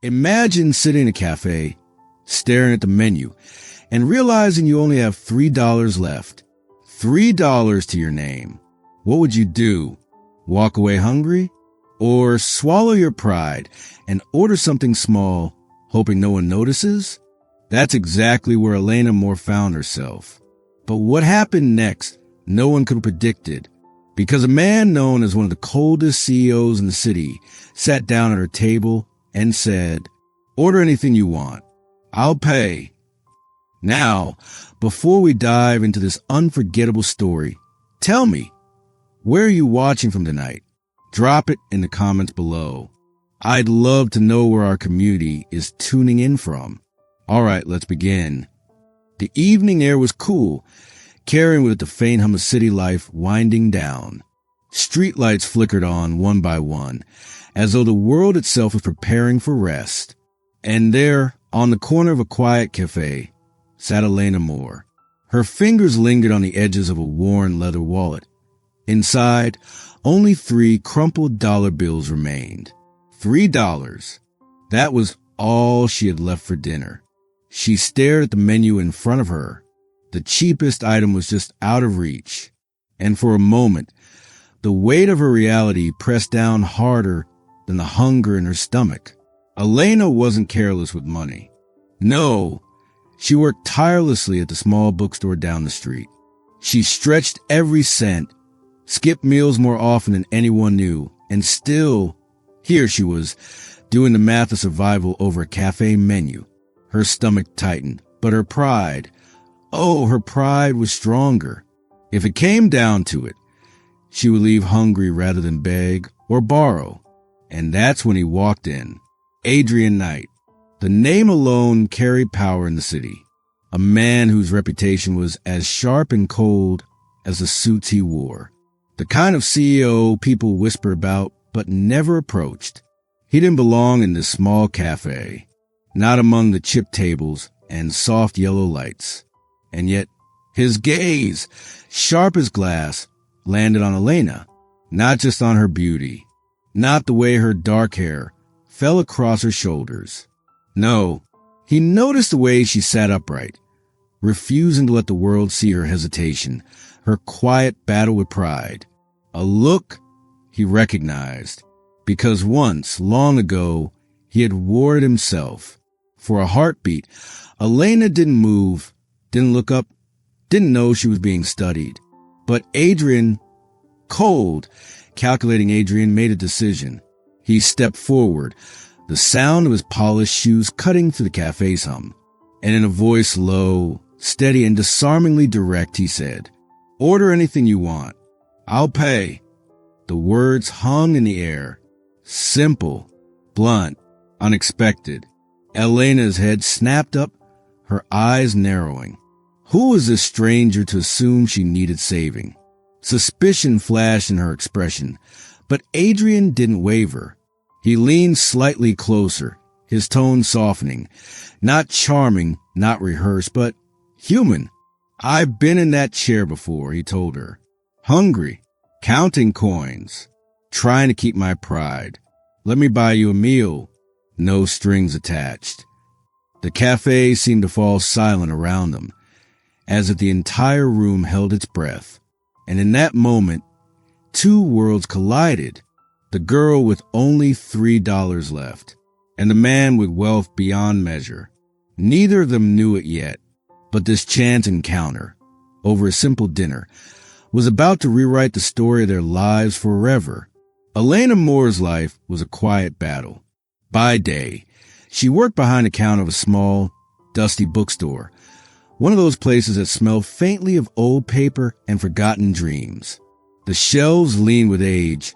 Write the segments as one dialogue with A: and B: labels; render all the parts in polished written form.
A: Imagine sitting in a cafe, staring at the menu, and realizing you only have $3 left. $3 to your name. What would you do? Walk away hungry? Or swallow your pride and order something small, hoping no one notices? That's exactly where Elena Moore found herself. But what happened next, no one could have predicted, because a man known as one of the coldest CEOs in the city sat down at her table and said, "Order anything you want. I'll pay." Now, before we dive into this unforgettable story, tell me, where are you watching from tonight? Drop it in the comments below. I'd love to know where our community is tuning in from. All right, let's begin. The evening air was cool, carrying with it the faint hum of city life winding down. Streetlights flickered on one by one, as though the world itself was preparing for rest. And there, on the corner of a quiet cafe, sat Elena Moore. Her fingers lingered on the edges of a worn leather wallet. Inside, only 3 crumpled dollar bills remained. $3. That was all she had left for dinner. She stared at the menu in front of her. The cheapest item was just out of reach. And for a moment, the weight of her reality pressed down harder than the hunger in her stomach. Elena wasn't careless with money. No, she worked tirelessly at the small bookstore down the street. She stretched every cent, skipped meals more often than anyone knew, and still, here she was, doing the math of survival over a cafe menu. Her stomach tightened, but her pride, her pride was stronger. If it came down to it, she would leave hungry rather than beg or borrow. And that's when he walked in. Adrian Knight. The name alone carried power in the city. A man whose reputation was as sharp and cold as the suits he wore. The kind of CEO people whisper about but never approached. He didn't belong in this small cafe, not among the chip tables and soft yellow lights. And yet, his gaze, sharp as glass, landed on Elena, not just on her beauty, not the way her dark hair fell across her shoulders. No, he noticed the way she sat upright, refusing to let the world see her hesitation, her quiet battle with pride. A look he recognized, because once, long ago, he had warded himself. For a heartbeat, Elena didn't move, didn't look up, didn't know she was being studied. But Adrian, cold, calculating Adrian, made a decision. He stepped forward, the sound of his polished shoes cutting through the cafe's hum. And in a voice low, steady, and disarmingly direct, he said, "Order anything you want. I'll pay." The words hung in the air. Simple, blunt, unexpected. Elena's head snapped up, her eyes narrowing. Who was this stranger to assume she needed saving? Suspicion flashed in her expression, but Adrian didn't waver. He leaned slightly closer, his tone softening. Not charming, not rehearsed, but human. "I've been in that chair before," he told her. "Hungry, counting coins, trying to keep my pride. Let me buy you a meal." No strings attached. The cafe seemed to fall silent around them, as if the entire room held its breath. And in that moment, 2 worlds collided. The girl with only $3 left, and the man with wealth beyond measure. Neither of them knew it yet, but this chance encounter, over a simple dinner, was about to rewrite the story of their lives forever. Elena Moore's life was a quiet battle. By day, she worked behind the counter of a small, dusty bookstore, one of those places that smell faintly of old paper and forgotten dreams. The shelves leaned with age,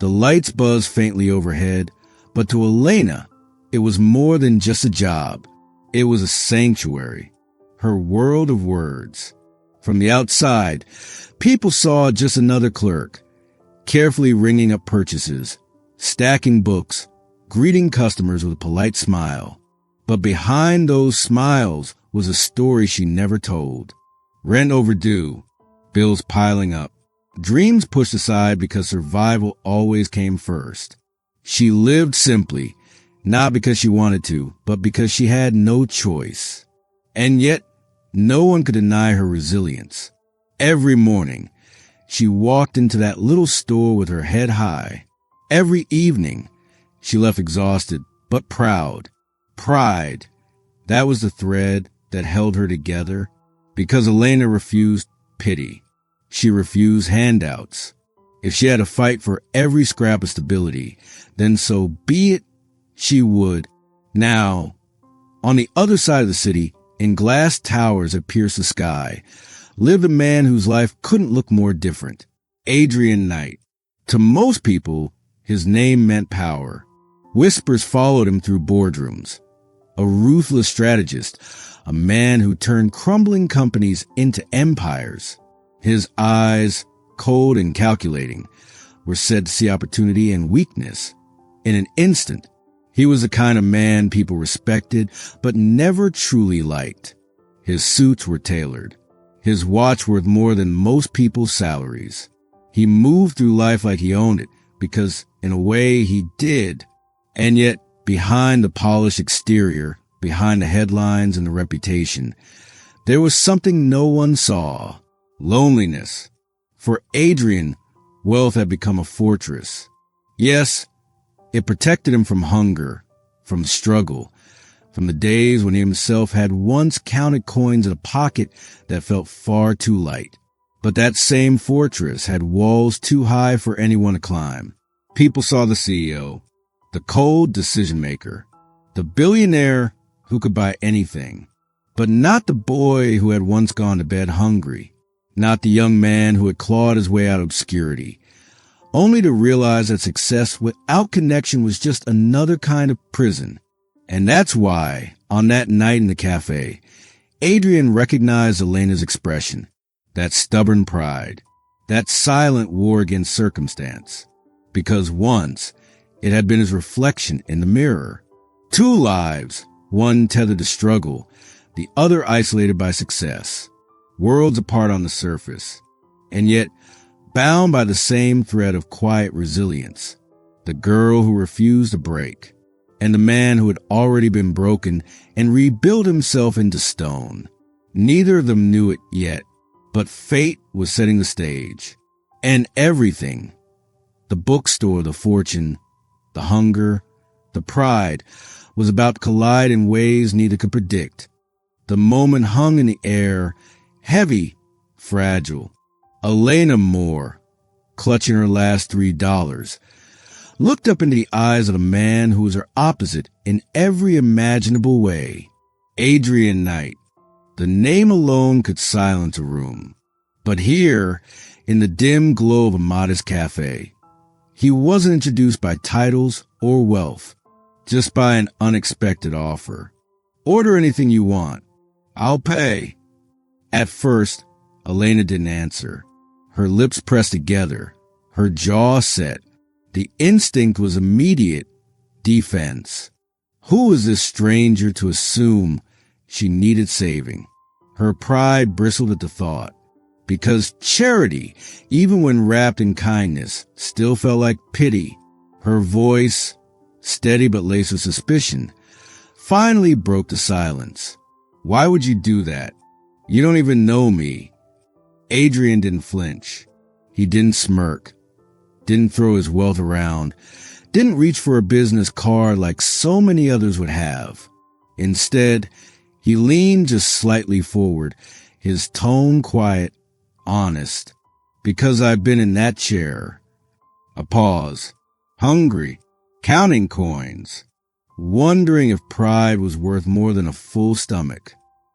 A: the lights buzzed faintly overhead, but to Elena, it was more than just a job. It was a sanctuary, her world of words. From the outside, people saw just another clerk, carefully ringing up purchases, stacking books, greeting customers with a polite smile. But behind those smiles was a story she never told. Rent overdue, bills piling up, dreams pushed aside because survival always came first. She lived simply, Not because she wanted to, but because she had no choice. And yet, no one could deny her resilience. Every morning, she walked into that little store with her head high. Every evening, she left exhausted, but proud. Pride, that was the thread that held her together, because Elena refused pity. She refused handouts. If she had to fight for every scrap of stability, then so be it, she would. Now, on the other side of the city, in glass towers that pierced the sky, lived a man whose life couldn't look more different. Adrian Knight. To most people, his name meant power. Whispers followed him through boardrooms. A ruthless strategist, a man who turned crumbling companies into empires. His eyes, cold and calculating, were said to see opportunity and weakness. In an instant, he was the kind of man people respected but never truly liked. His suits were tailored. His watch worth more than most people's salaries. He moved through life like he owned it, because in a way he did. And yet, behind the polished exterior, behind the headlines and the reputation, there was something no one saw. Loneliness. For Adrian, wealth had become a fortress. Yes, it protected him from hunger, from struggle, from the days when he himself had once counted coins in a pocket that felt far too light. But that same fortress had walls too high for anyone to climb. People saw the CEO, the cold decision maker, the billionaire who could buy anything, but not the boy who had once gone to bed hungry, not the young man who had clawed his way out of obscurity, only to realize that success without connection was just another kind of prison. And that's why, on that night in the cafe, Adrian recognized Elena's expression, that stubborn pride, that silent war against circumstance, because once it had been his reflection in the mirror. Two lives, one tethered to struggle, the other isolated by success, worlds apart on the surface, and yet bound by the same thread of quiet resilience, the girl who refused to break, and the man who had already been broken and rebuilt himself into stone. Neither of them knew it yet, but fate was setting the stage. And everything, the bookstore, the fortune, the hunger, the pride, was about to collide in ways neither could predict. The moment hung in the air, heavy, fragile. Elena Moore, clutching her last $3, looked up into the eyes of the man who was her opposite in every imaginable way. Adrian Knight. The name alone could silence a room. But here, in the dim glow of a modest cafe, he wasn't introduced by titles or wealth, just by an unexpected offer. Order anything you want. I'll pay. At first, Elena didn't answer. Her lips pressed together, her jaw set. The instinct was immediate defense. Who was this stranger to assume she needed saving? Her pride bristled at the thought, because charity, even when wrapped in kindness, still felt like pity. Her voice, steady but laced with suspicion, finally broke the silence. Why would you do that? You don't even know me. Adrian didn't flinch. He didn't smirk. Didn't throw his wealth around. Didn't reach for a business card like so many others would have. Instead, he leaned just slightly forward, his tone quiet, honest. Because I've been in that chair. A pause. Hungry. Counting coins. Wondering if pride was worth more than a full stomach.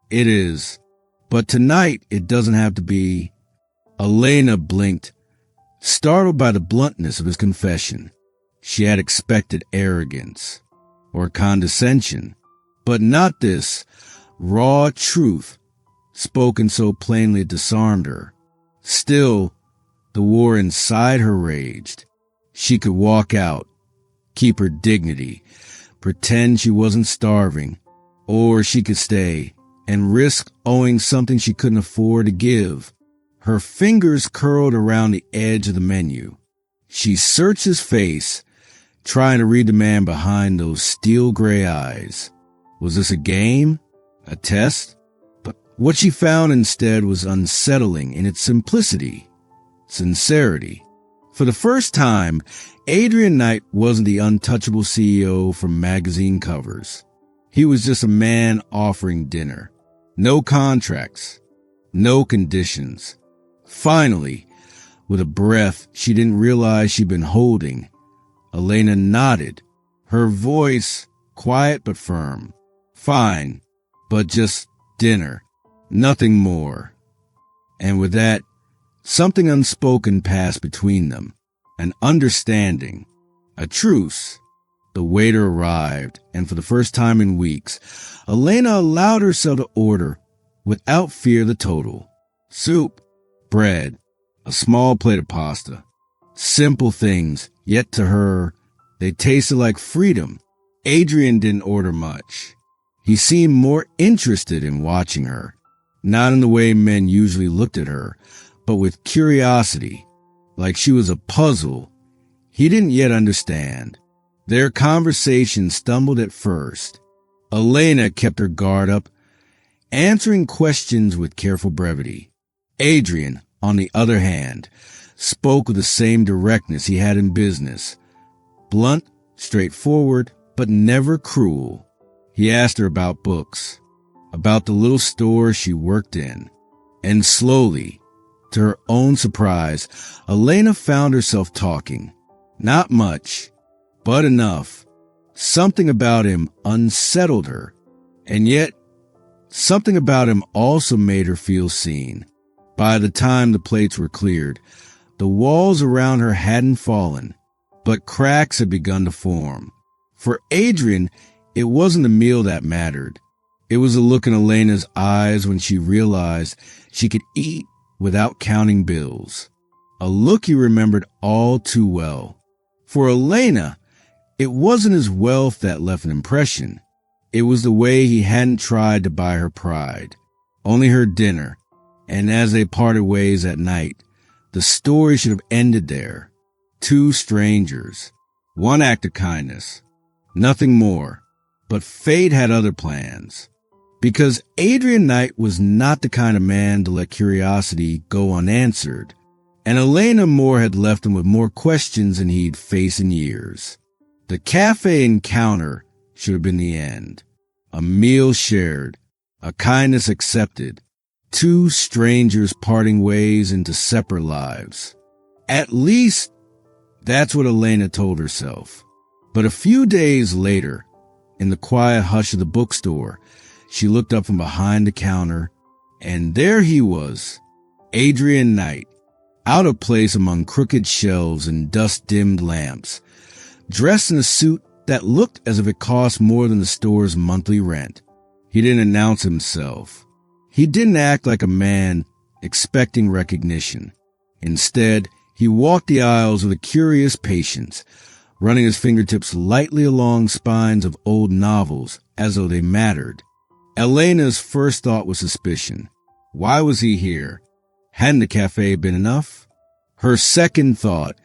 A: It is. But tonight, it doesn't have to be. Elena blinked, startled by the bluntness of his confession. She had expected arrogance or condescension, but not this raw truth, spoken so plainly it disarmed her. Still, the war inside her raged. She could walk out, keep her dignity, pretend she wasn't starving, or she could stay and risk owing something she couldn't afford to give. Her fingers curled around the edge of the menu. She searched his face, trying to read the man behind those steel gray eyes. Was this a game? A test? But what she found instead was unsettling in its simplicity, sincerity. For the first time, Adrian Knight wasn't the untouchable CEO from magazine covers. He was just a man offering dinner. No contracts, no conditions. Finally, with a breath she didn't realize she'd been holding, Elena nodded, her voice quiet but firm. Fine, but just dinner, nothing more. And with that, something unspoken passed between them, an understanding, a truce. The waiter arrived, and for the first time in weeks, Elena allowed herself to order, without fear, the total. Soup, bread, a small plate of pasta. Simple things, yet to her, they tasted like freedom. Adrian didn't order much. He seemed more interested in watching her, not in the way men usually looked at her, but with curiosity, like she was a puzzle he didn't yet understand. Their conversation stumbled at first. Elena kept her guard up, answering questions with careful brevity. Adrian, on the other hand, spoke with the same directness he had in business. Blunt, straightforward, but never cruel. He asked her about books, about the little store she worked in. And slowly, to her own surprise, Elena found herself talking. Not much, but enough. Something about him unsettled her, and yet something about him also made her feel seen. By the time the plates were cleared, the walls around her hadn't fallen, but cracks had begun to form. For Adrian, it wasn't the meal that mattered. It was the look in Elena's eyes when she realized she could eat without counting bills. A look he remembered all too well. For Elena, it wasn't his wealth that left an impression. It was the way he hadn't tried to buy her pride, only her dinner. And as they parted ways at night, the story should have ended there. Two strangers, one act of kindness, nothing more. But fate had other plans. Because Adrian Knight was not the kind of man to let curiosity go unanswered. And Elena Moore had left him with more questions than he'd faced in years. The cafe encounter should have been the end. A meal shared, a kindness accepted. Two strangers parting ways into separate lives. At least, that's what Elena told herself. But a few days later, in the quiet hush of the bookstore, she looked up from behind the counter, and there he was, Adrian Knight, out of place among crooked shelves and dust-dimmed lamps, dressed in a suit that looked as if it cost more than the store's monthly rent. He didn't announce himself. He didn't act like a man expecting recognition. Instead, he walked the aisles with a curious patience, running his fingertips lightly along spines of old novels as though they mattered. Elena's first thought was suspicion. Why was he here? Hadn't the cafe been enough? Her second thought,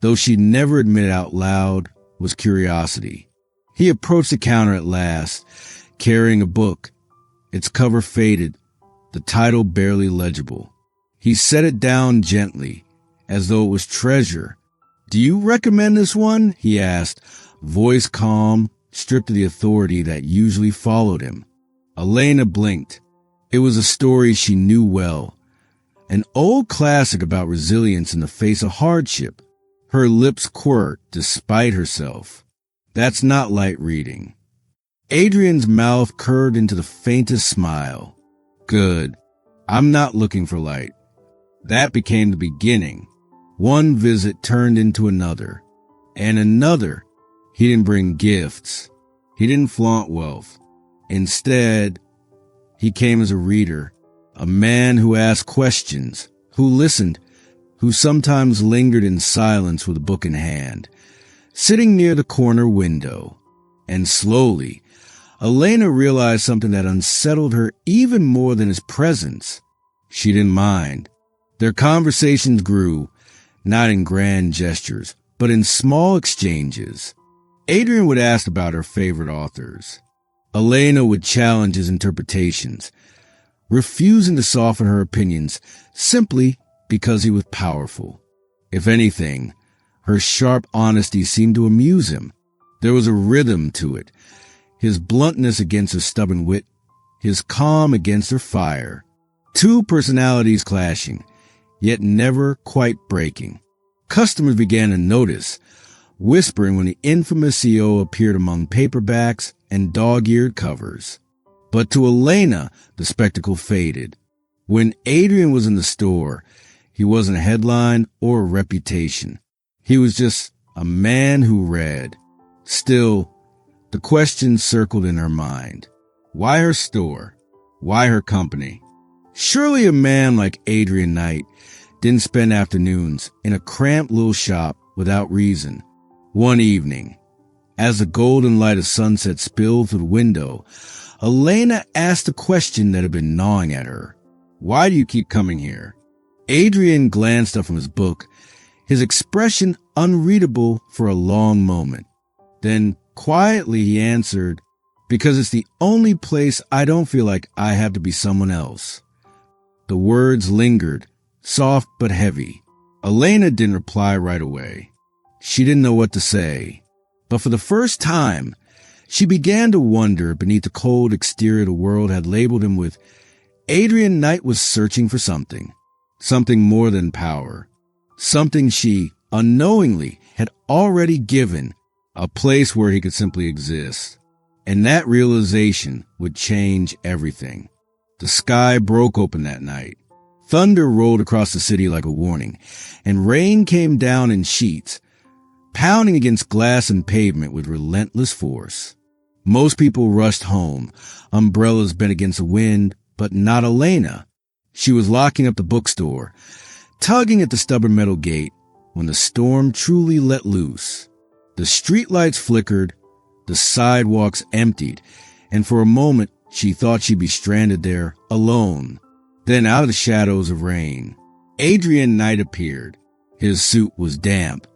A: though she'd never admit it out loud, was curiosity. He approached the counter at last, carrying a book, its cover faded, the title barely legible. He set it down gently, as though it was treasure. "Do you recommend this one?" he asked, voice calm, stripped of the authority that usually followed him. Elena blinked. It was a story she knew well, an old classic about resilience in the face of hardship. Her lips quirked despite herself. That's not light reading. Adrian's mouth curved into the faintest smile. Good. I'm not looking for light. That became the beginning. One visit turned into another, and another. He didn't bring gifts. He didn't flaunt wealth. Instead, he came as a reader, a man who asked questions, who listened, who sometimes lingered in silence with a book in hand, sitting near the corner window. And slowly, Elena realized something that unsettled her even more than his presence. She didn't mind. Their conversations grew, not in grand gestures, but in small exchanges. Adrian would ask about her favorite authors. Elena would challenge his interpretations, refusing to soften her opinions simply because he was powerful. If anything, her sharp honesty seemed to amuse him. There was a rhythm to it, his bluntness against her stubborn wit, his calm against her fire. Two personalities clashing, yet never quite breaking. Customers began to notice, whispering when the infamous CEO appeared among paperbacks and dog-eared covers. But to Elena, the spectacle faded. When Adrian was in the store, he wasn't a headline or a reputation. He was just a man who read. Still, the question circled in her mind. Why her store? Why her company? Surely a man like Adrian Knight didn't spend afternoons in a cramped little shop without reason. One evening, as the golden light of sunset spilled through the window, Elena asked a question that had been gnawing at her. Why do you keep coming here? Adrian glanced up from his book, his expression unreadable for a long moment. Then, quietly, he answered, because it's the only place I don't feel like I have to be someone else. The words lingered, soft but heavy. Elena didn't reply right away. She didn't know what to say. But for the first time, she began to wonder beneath the cold exterior the world had labeled him with. Adrian Knight was searching for something more than power, something she, unknowingly, had already given, a place where he could simply exist. And that realization would change everything. The sky broke open that night. Thunder rolled across the city like a warning, and rain came down in sheets, pounding against glass and pavement with relentless force. Most people rushed home, umbrellas bent against the wind, but not Elena. She was locking up the bookstore, tugging at the stubborn metal gate, when the storm truly let loose. The streetlights flickered, the sidewalks emptied, and for a moment she thought she'd be stranded there, alone. Then out of the shadows of rain, Adrian Knight appeared. His suit was damp,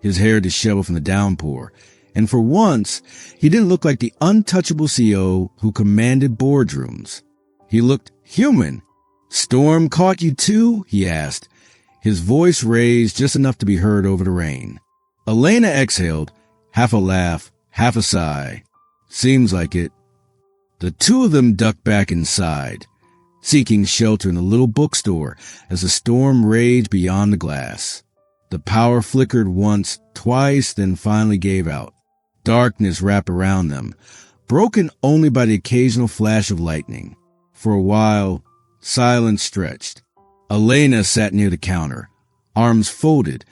A: his hair disheveled from the downpour, and for once, he didn't look like the untouchable CEO who commanded boardrooms. He looked human. Storm caught you too? He asked, his voice raised just enough to be heard over the rain. Elena exhaled, half a laugh, half a sigh. Seems like it. The two of them ducked back inside, seeking shelter in the little bookstore as the storm raged beyond the glass. The power flickered once, twice, then finally gave out. Darkness wrapped around them, broken only by the occasional flash of lightning. For a while, silence stretched. Elena sat near the counter, arms folded,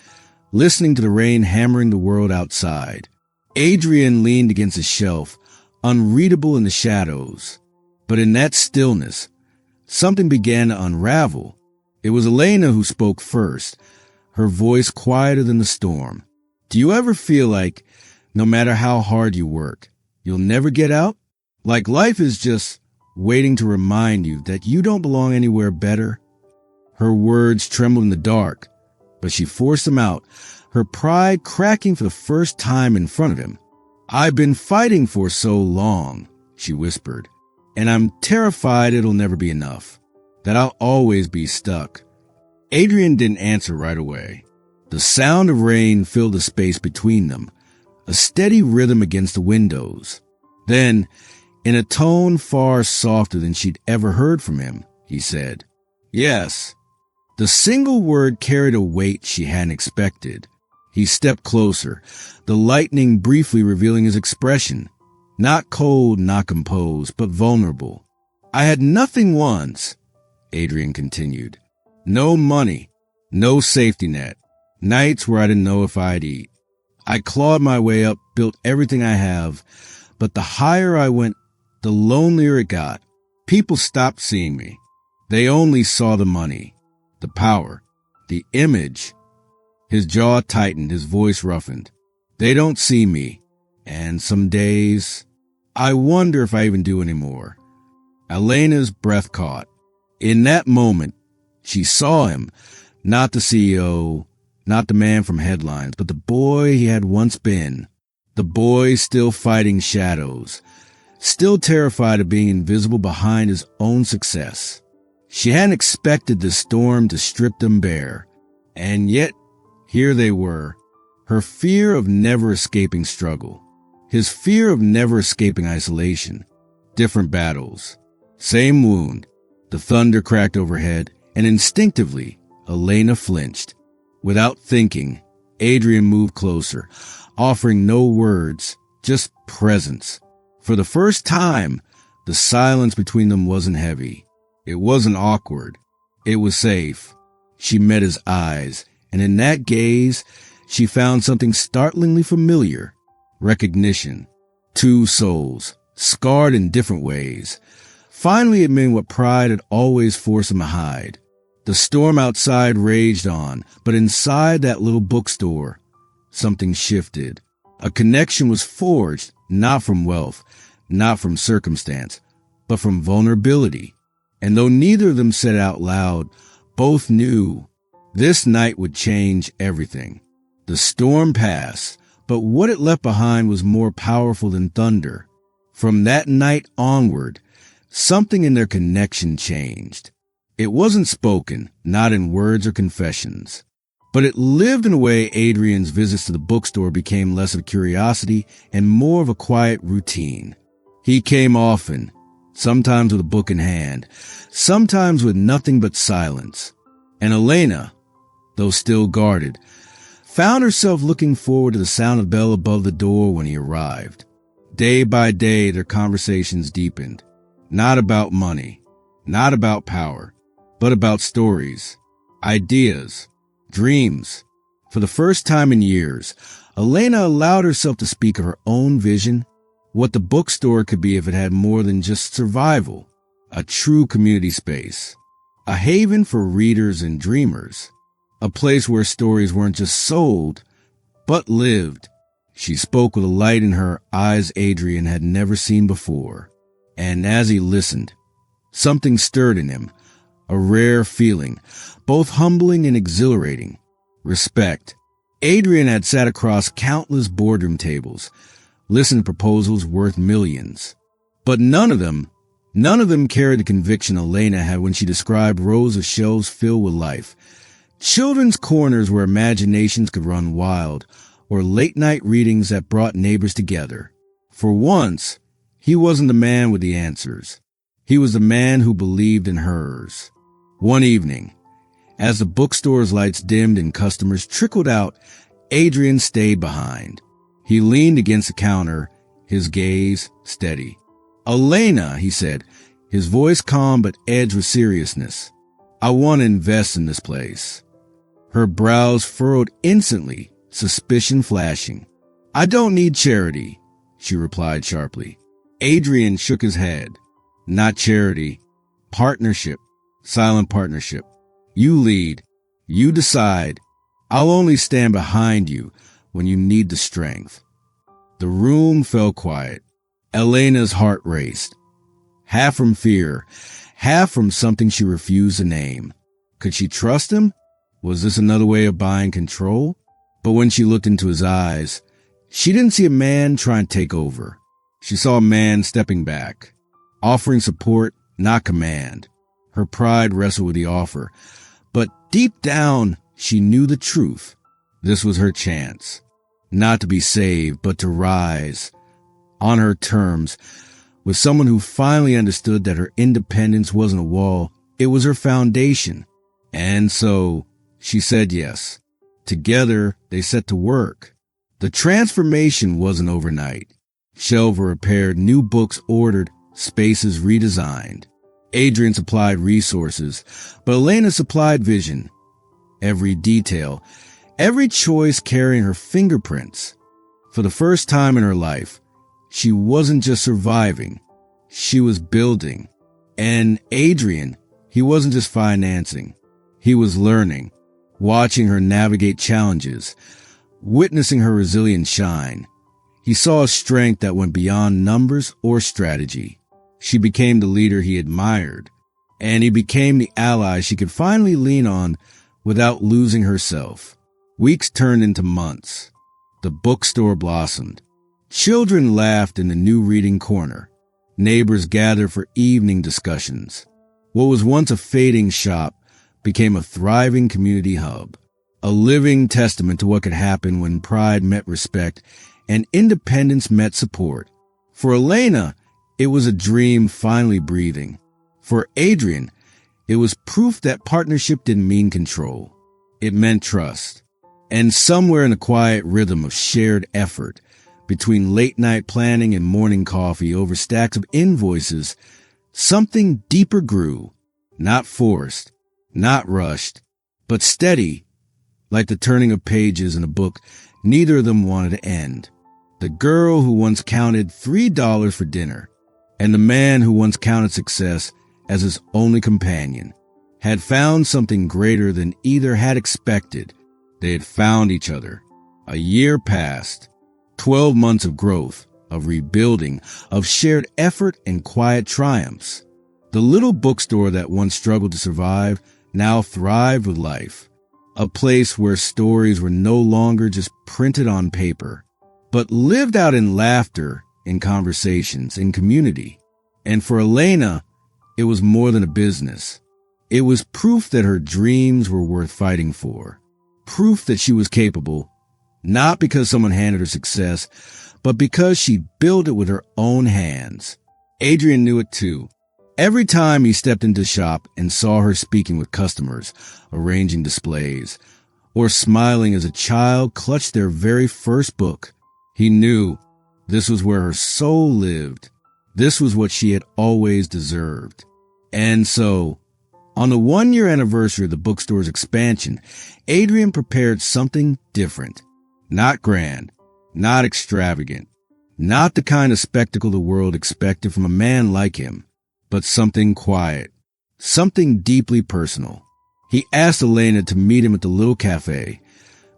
A: listening to the rain hammering the world outside. Adrian leaned against a shelf, unreadable in the shadows. But in that stillness, something began to unravel. It was Elena who spoke first, her voice quieter than the storm. Do you ever feel like, no matter how hard you work, you'll never get out? Like life is just waiting to remind you that you don't belong anywhere better? Her words trembled in the dark, but she forced them out, her pride cracking for the first time in front of him. I've been fighting for so long, she whispered, and I'm terrified it'll never be enough, that I'll always be stuck. Adrian didn't answer right away. The sound of rain filled the space between them, a steady rhythm against the windows. Then, in a tone far softer than she'd ever heard from him, he said, Yes. The single word carried a weight she hadn't expected. He stepped closer, the lightning briefly revealing his expression. Not cold, not composed, but vulnerable. I had nothing once, Adrian continued. No money, no safety net, nights where I didn't know if I'd eat. I clawed my way up, built everything I have, but the higher I went, the lonelier it got. People stopped seeing me. They only saw the money, the power, the image. His jaw tightened, his voice roughened. They don't see me, and some days, I wonder if I even do anymore. Elena's breath caught. In that moment, she saw him, not the CEO, Not the man from headlines, but the boy he had once been. The boy still fighting shadows, still terrified of being invisible behind his own success. She hadn't expected the storm to strip them bare, and yet here they were. Her fear of never escaping struggle, his fear of never escaping isolation. Different battles, same wound. The thunder cracked overhead, and instinctively, Elena flinched. Without thinking, Adrian moved closer, offering no words, just presence. For the first time, the silence between them wasn't heavy. It wasn't awkward. It was safe. She met his eyes, and in that gaze, she found something startlingly familiar. Recognition. Two souls, scarred in different ways, finally admitting what pride had always forced him to hide. The storm outside raged on, but inside that little bookstore, something shifted. A connection was forged, not from wealth, not from circumstance, but from vulnerability. And though neither of them said it out loud, both knew this night would change everything. The storm passed, but what it left behind was more powerful than thunder. From that night onward, something in their connection changed. It wasn't spoken, not in words or confessions, but it lived in a way. Adrian's visits to the bookstore became less of curiosity and more of a quiet routine. He came often, sometimes with a book in hand, sometimes with nothing but silence. And Elena, though still guarded, found herself looking forward to the sound of the bell above the door when he arrived. Day by day, their conversations deepened. Not about money, not about power, but about stories, ideas, dreams. For the first time in years, Elena allowed herself to speak of her own vision, what the bookstore could be if it had more than just survival, a true community space, a haven for readers and dreamers, a place where stories weren't just sold, but lived. She spoke with a light in her eyes Adrian had never seen before. And as he listened, something stirred in him, a rare feeling, both humbling and exhilarating. Respect. Adrian had sat across countless boardroom tables, listened to proposals worth millions. But none of them carried the conviction Elena had when she described rows of shelves filled with life. Children's corners where imaginations could run wild, or late-night readings that brought neighbors together. For once, he wasn't the man with the answers. He was the man who believed in hers. One evening, as the bookstore's lights dimmed and customers trickled out, Adrian stayed behind. He leaned against the counter, his gaze steady. "Elena," he said, his voice calm but edged with seriousness, "I want to invest in this place." Her brows furrowed instantly, suspicion flashing. "I don't need charity," she replied sharply. Adrian shook his head. "Not charity. Partnership. Silent partnership. You lead. You decide. I'll only stand behind you when you need the strength." The room fell quiet. Elena's heart raced. Half from fear, half from something she refused to name. Could she trust him? Was this another way of buying control? But when she looked into his eyes, she didn't see a man trying to take over. She saw a man stepping back, offering support, not command. Her pride wrestled with the offer, but deep down, she knew the truth. This was her chance, not to be saved, but to rise on her terms with someone who finally understood that her independence wasn't a wall, it was her foundation. And so she said yes. Together, they set to work. The transformation wasn't overnight. Shelves were repaired, new books ordered, spaces redesigned. Adrian supplied resources, but Elena supplied vision. Every detail, every choice carrying her fingerprints. For the first time in her life, she wasn't just surviving, she was building. And Adrian, he wasn't just financing, he was learning, watching her navigate challenges, witnessing her resilience shine. He saw a strength that went beyond numbers or strategy. She became the leader he admired, and he became the ally she could finally lean on without losing herself. Weeks turned into months. The bookstore blossomed. Children laughed in the new reading corner. Neighbors gathered for evening discussions. What was once a fading shop became a thriving community hub, a living testament to what could happen when pride met respect and independence met support. For Elena, it was a dream finally breathing. For Adrian, it was proof that partnership didn't mean control. It meant trust. And somewhere in the quiet rhythm of shared effort, between late-night planning and morning coffee over stacks of invoices, something deeper grew, not forced, not rushed, but steady, like the turning of pages in a book neither of them wanted to end. The girl who once counted $3 for dinner, and the man who once counted success as his only companion, had found something greater than either had expected. They had found each other. A year passed. 12 months of growth, of rebuilding, of shared effort and quiet triumphs. The little bookstore that once struggled to survive now thrived with life. A place where stories were no longer just printed on paper, but lived out in laughter, in conversations, in community. And for Elena, it was more than a business. It was proof that her dreams were worth fighting for. Proof that she was capable, not because someone handed her success, but because she built it with her own hands. Adrian knew it too. Every time he stepped into the shop and saw her speaking with customers, arranging displays, or smiling as a child clutched their very first book, he knew this was where her soul lived. This was what she had always deserved. And so, on the 1-year anniversary of the bookstore's expansion, Adrian prepared something different. Not grand, not extravagant, not the kind of spectacle the world expected from a man like him, but something quiet, something deeply personal. He asked Elena to meet him at the little café,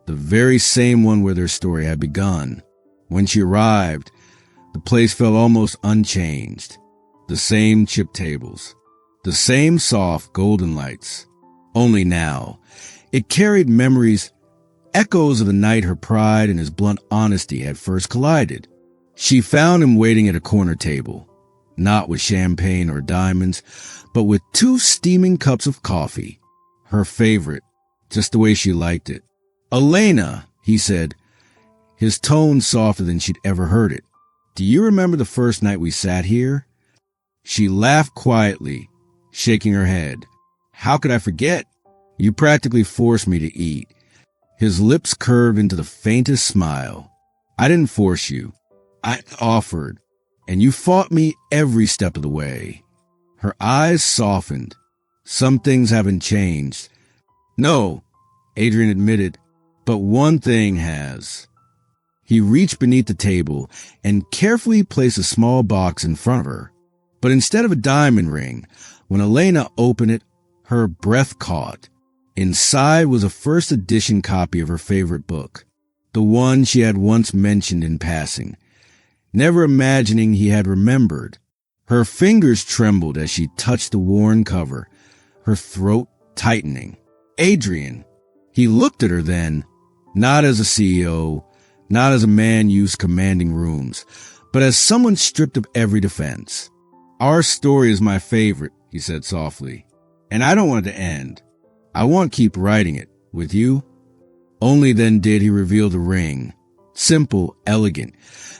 A: the very same one where their story had begun. When she arrived, the place felt almost unchanged. The same chip tables, the same soft golden lights. Only now, it carried memories, echoes of the night her pride and his blunt honesty had first collided. She found him waiting at a corner table, not with champagne or diamonds, but with 2 steaming cups of coffee. Her favorite, just the way she liked it. "Elena," he said, his tone softer than she'd ever heard it. "Do you remember the first night we sat here?" She laughed quietly, shaking her head. "How could I forget? You practically forced me to eat." His lips curved into the faintest smile. "I didn't force you. I offered, and you fought me every step of the way." Her eyes softened. "Some things haven't changed." "No," Adrian admitted, "but one thing has." He reached beneath the table and carefully placed a small box in front of her. But instead of a diamond ring, when Elena opened it, her breath caught. Inside was a first edition copy of her favorite book, the one she had once mentioned in passing, never imagining he had remembered. Her fingers trembled as she touched the worn cover, her throat tightening. "Adrian." He looked at her then, not as a CEO, not as a man used to commanding rooms, but as someone stripped of every defense. "Our story is my favorite," he said softly, "and I don't want it to end. I want to keep writing it, with you." Only then did he reveal the ring. Simple, elegant,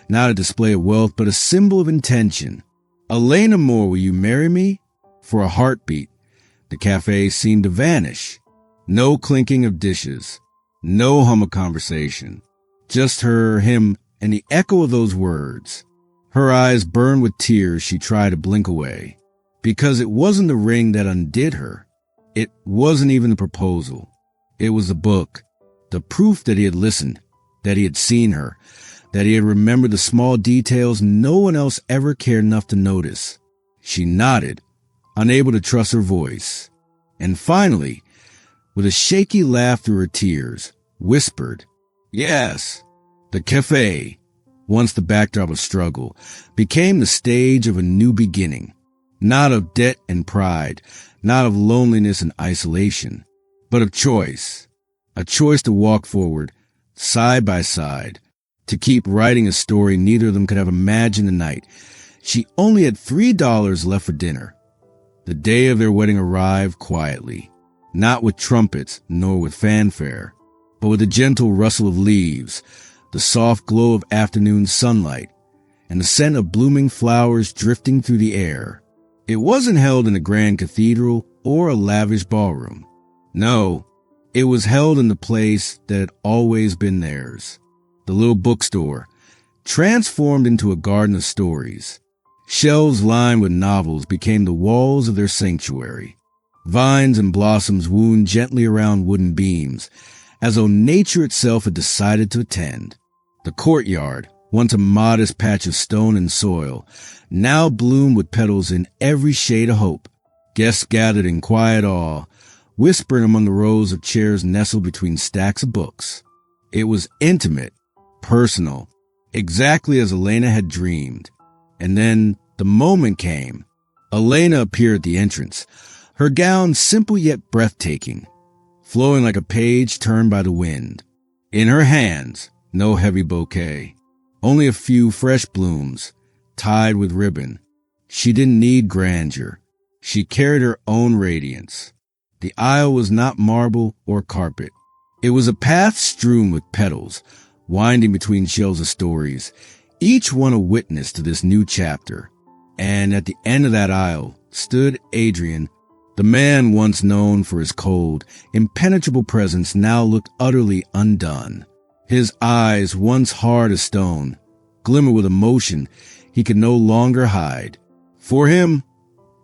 A: not a display of wealth, but a symbol of intention. "Elena Moore, will you marry me?" For a heartbeat, the cafe seemed to vanish. No clinking of dishes, no hum of conversation. Just her, him, and the echo of those words. Her eyes burned with tears she tried to blink away. Because it wasn't the ring that undid her. It wasn't even the proposal. It was the book, the proof that he had listened, that he had seen her, that he had remembered the small details no one else ever cared enough to notice. She nodded, unable to trust her voice. And finally, with a shaky laugh through her tears, whispered, "Yes." The café, once the backdrop of struggle, became the stage of a new beginning. Not of debt and pride, not of loneliness and isolation, but of choice. a choice to walk forward, side by side, to keep writing a story neither of them could have imagined the night. She only had $3 left for dinner. The day of their wedding arrived quietly, not with trumpets nor with fanfare, but with a gentle rustle of leaves, the soft glow of afternoon sunlight, and the scent of blooming flowers drifting through the air. It wasn't held in a grand cathedral or a lavish ballroom. No, it was held in the place that had always been theirs, the little bookstore, transformed into a garden of stories. Shelves lined with novels became the walls of their sanctuary. Vines and blossoms wound gently around wooden beams, as though nature itself had decided to attend. The courtyard, once a modest patch of stone and soil, now bloomed with petals in every shade of hope. Guests gathered in quiet awe, whispering among the rows of chairs nestled between stacks of books. It was intimate, personal, exactly as Elena had dreamed. And then the moment came. Elena appeared at the entrance, her gown simple yet breathtaking, flowing like a page turned by the wind. In her hands, no heavy bouquet, only a few fresh blooms, tied with ribbon. She didn't need grandeur. She carried her own radiance. The aisle was not marble or carpet. It was a path strewn with petals, winding between shelves of stories, each one a witness to this new chapter. And at the end of that aisle stood Adrian. The man once known for his cold, impenetrable presence now looked utterly undone. His eyes, once hard as stone, glimmered with emotion he could no longer hide. For him,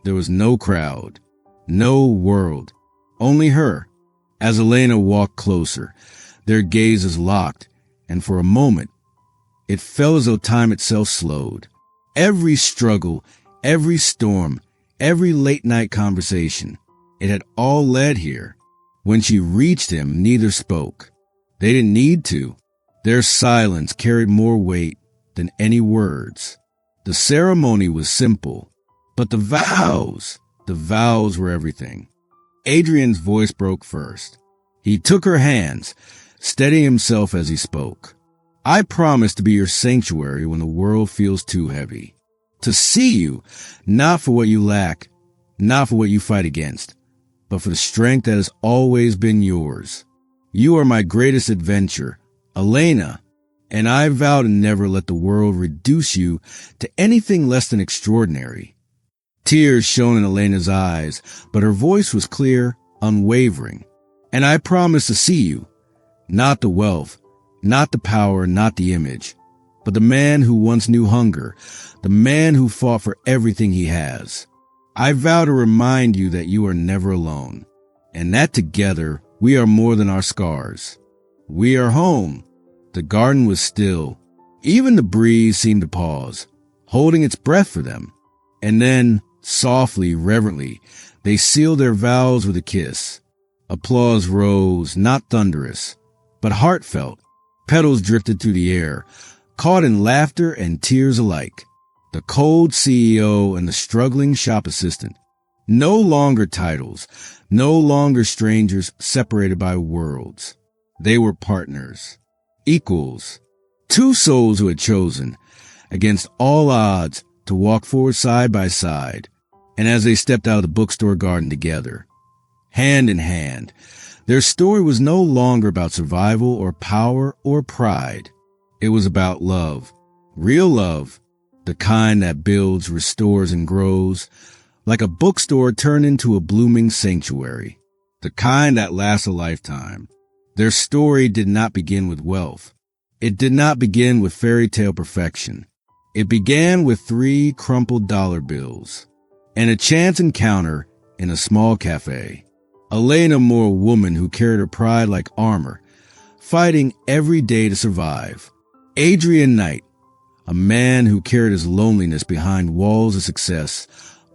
A: there was no crowd, no world, only her. As Elena walked closer, their gazes locked, and for a moment, it felt as though time itself slowed. Every struggle, every storm, every late-night conversation, it had all led here. When she reached him, neither spoke. They didn't need to. Their silence carried more weight than any words. The ceremony was simple, but the vows were everything. Adrian's voice broke first. He took her hands, steadying himself as he spoke. I promise to be your sanctuary when the world feels too heavy. To see you, not for what you lack, not for what you fight against, but for the strength that has always been yours. You are my greatest adventure, Elena, and I vow to never let the world reduce you to anything less than extraordinary. Tears shone in Elena's eyes, but her voice was clear, unwavering. And I promise to see you, not the wealth, not the power, not the image, but the man who once knew hunger, the man who fought for everything he has. I vow to remind you that you are never alone, and that together we are more than our scars. We are home. The garden was still. Even the breeze seemed to pause, holding its breath for them. And then, softly, reverently, they sealed their vows with a kiss. Applause rose, not thunderous, but heartfelt. Petals drifted through the air, caught in laughter and tears alike. The cold CEO and the struggling shop assistant. No longer titles, no longer strangers separated by worlds. They were partners, equals, two souls who had chosen, against all odds, to walk forward side by side. And as they stepped out of the bookstore garden together, hand in hand, their story was no longer about survival or power or pride. It was about love, real love, the kind that builds, restores, and grows, like a bookstore turned into a blooming sanctuary, the kind that lasts a lifetime. Their story did not begin with wealth. It did not begin with fairy tale perfection. It began with 3 crumpled dollar bills and a chance encounter in a small café. Elena Moore, a woman who carried her pride like armor, fighting every day to survive. Adrian Knight, a man who carried his loneliness behind walls of success,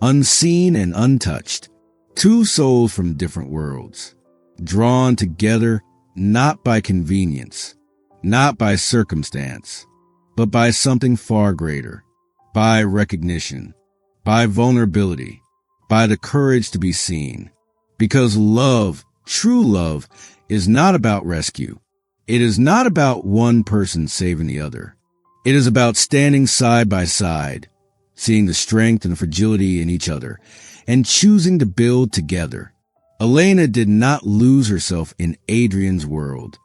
A: unseen and untouched. 2 souls from different worlds, drawn together not by convenience, not by circumstance, but by something far greater, by recognition, by vulnerability, by the courage to be seen. Because love True love is not about rescue. It is not about one person saving the other. It is about standing side by side, seeing the strength and fragility in each other, and choosing to build together. Elena did not lose herself in Adrian's world,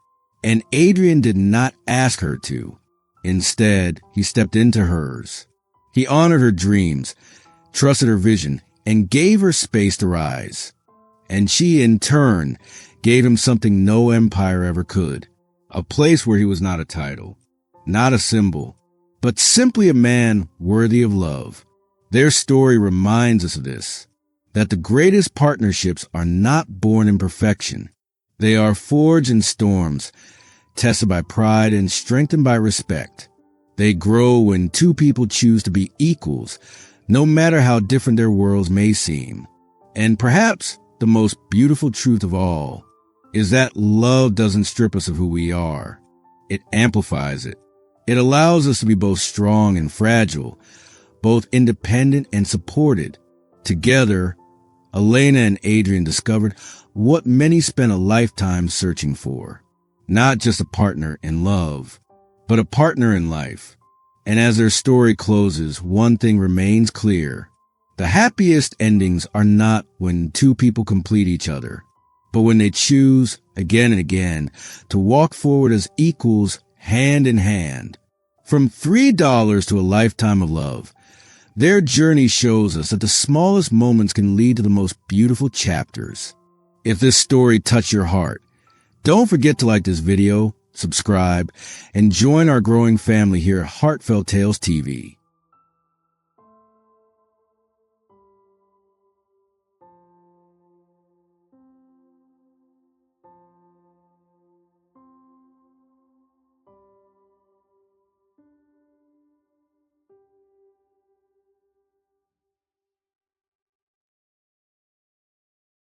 A: and Adrian did not ask her to. Instead, he stepped into hers. He honored her dreams, trusted her vision, and gave her space to rise. And she, in turn, gave him something no empire ever could, a place where he was not a title, not a symbol, but simply a man worthy of love. Their story reminds us of this, that the greatest partnerships are not born in perfection. They are forged in storms, tested by pride and strengthened by respect. They grow when two people choose to be equals, no matter how different their worlds may seem. And perhaps the most beautiful truth of all is that love doesn't strip us of who we are. It amplifies it. It allows us to be both strong and fragile, both independent and supported. Together, Elena and Adrian discovered what many spent a lifetime searching for. Not just a partner in love, but a partner in life. And as their story closes, one thing remains clear. The happiest endings are not when two people complete each other, but when they choose, again and again, to walk forward as equals, hand in hand. From $3 to a lifetime of love, their journey shows us that the smallest moments can lead to the most beautiful chapters. If this story touched your heart, don't forget to like this video, subscribe, and join our growing family here at Heartfelt Tales TV.